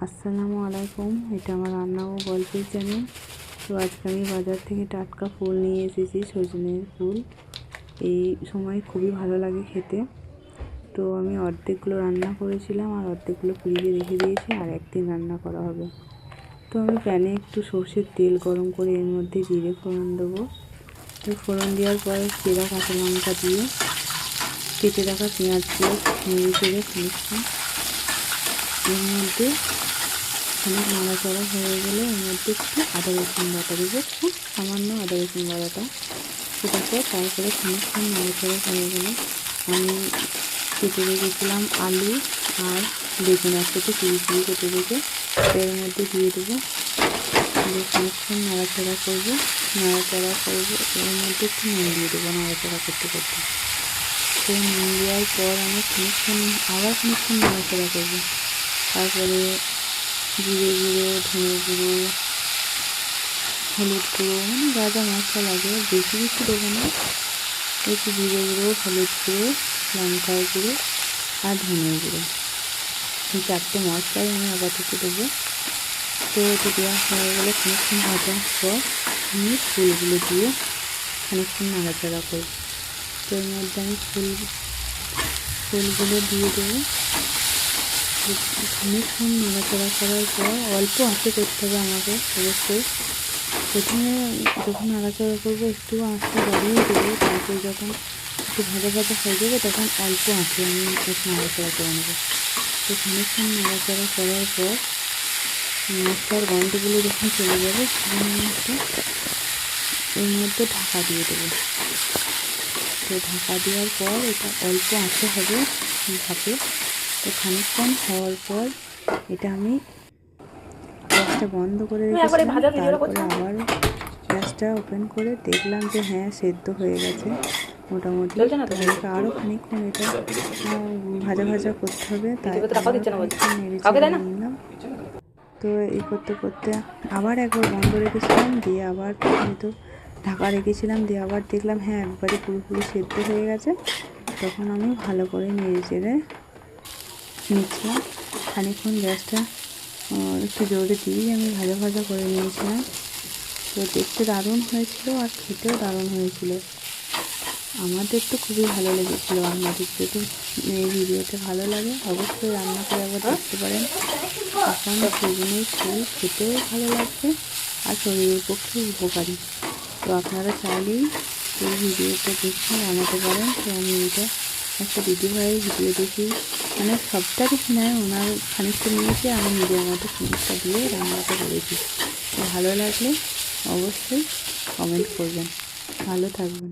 আসসালামু আলাইকুম। এটা আমার রান্না ও গল্পের চ্যানেল। তো আজকে আমি বাজার থেকে টাটকা ফুল নিয়ে এসেছি, সজনের ফুল। এই সময় খুবই ভালো লাগে খেতে। তো আমি অর্ধেকগুলো রান্না করেছিলাম আর অর্ধেকগুলো ফ্রিজে রেখে দিয়েছি, আর একদিন রান্না করা হবে। তো আমি প্যানে একটু সর্ষের তেল গরম করে এর মধ্যে জিরে ফোড়ন দেবো। তো ফোড়ন দেওয়ার পরে চেরা কাঁচা লঙ্কা দিয়ে কেটে রাখা পেঁয়াজগুলো নেড়ে চেড়ে খানিকক্ষণ এর মধ্যে খানিক নাড়াচাড়া হয়ে গেলে এর মধ্যে একটু আদা রসুন বাটা দেবো, খুব সামান্য আদা রসুন বাটাটা। সেটাকে তারপরে খানিকক্ষণ নাড়াচাড়া হয়ে গেলে আমি কেটে রেখেছিলাম আলু আর বেগুন একসাথে চিড়ি কেটে রেখে এর মধ্যে দিয়ে দেবো। দিয়ে খানিকক্ষণ নাড়াচাড়া করবো এর মধ্যে একটু নুন দিয়ে দেবো নাড়াচাড়া করতে করতে। তো নুন দেওয়ার পর আমি আবার খানিকক্ষণ নাড়াচাড়া করবো। তারপরে জিরে গুঁড়ো, ধনে গুঁড়ো, হলুদ গুঁড়ো, মানে যা যা মশলা লাগে, বেশি কিছু দেবো না। একটু জিরে গুঁড়ো, হলুদ গুঁড়ো, লঙ্কার গুঁড়ো আর ধনে গুঁড়ো, এই চারটে মশলাই আমি আপাতত দেবো। তো এটা দেওয়া হয়ে গেলে খানিকক্ষণ ভাজার পর আমি ফুলগুলো দিয়ে খানিকক্ষণ নাড়াচাড়া করব। তো এর মধ্যে আমি ফুলগুলো দিয়ে দেবো। খানিকক্ষণ নাড়াচাড়া করার পর অল্প আঁচে করতে হবে আমাকে অবশ্যই। প্রথমে যখন নাড়াচাড়া করবো একটু আঁচটা বাড়িয়ে দেবো, তারপর যখন একটু ভাজা ভাজা হয়ে যাবে তখন অল্প আঁচে আমি একটু নাড়াচাড়া করে নেবো। তো খানিকক্ষণ নাড়াচাড়া করার পর মশলার গন্ধগুলো যখন চলে যাবে এর মধ্যে ঢাকা দিয়ে দেবো। তো ঢাকা দেওয়ার পর এটা অল্প আঁচে হবে ভাপে। তো খানিকক্ষণ হওয়ার পর এটা আমি গ্যাসটা বন্ধ করে রেখেছিলাম। তারপরে আবার গ্যাসটা ওপেন করে দেখলাম যে হ্যাঁ, সেদ্ধ হয়ে গেছে মোটামুটি। তো আমাকে আরও খানিকক্ষণ এটা ভাজা ভাজা করতে হবে, তাই নেড়ে নিলাম। তো এই করতে করতে আবার একবার বন্ধ রেখেছিলাম, দিয়ে আবার তো ঢাকা রেখেছিলাম, দিয়ে আবার দেখলাম হ্যাঁ একবারে পুরোপুরি সেদ্ধ হয়ে গেছে। তখন আমি ভালো করে নেড়ে চেড়ে নিচ্ছিলাম। খানিকক্ষণ গ্যাসটা একটু জোরে দিয়েই আমি ভাজা ভাজা করে নিয়েছিলাম। তো দেখতে দারুণ হয়েছিল আর খেতেও দারুণ হয়েছিল। আমাদের তো খুবই ভালো লেগেছিলো। আপনাদের যদি এই ভিডিওতে ভালো লাগে অবশ্যই রান্না করে একবার দেখতে পারেন। তখন সজনের ফুল খেতেও ভালো লাগবে আর শরীরের পক্ষে উপকারী। তো আপনারা চাইলেই এই ভিডিওটা দেখে বানাতে পারেন। তো আমি এটা একটা দিদিভাইয়ের ভিডিও দেখি, মানে সবটা দেখি নয়, ওনার খানিকটা নিয়েছে, আমি নিজের মতো খানিকটা দিয়ে রান্নাটা করেছি। তো ভালো লাগলে অবশ্যই কমেন্ট করবেন। ভালো থাকবেন।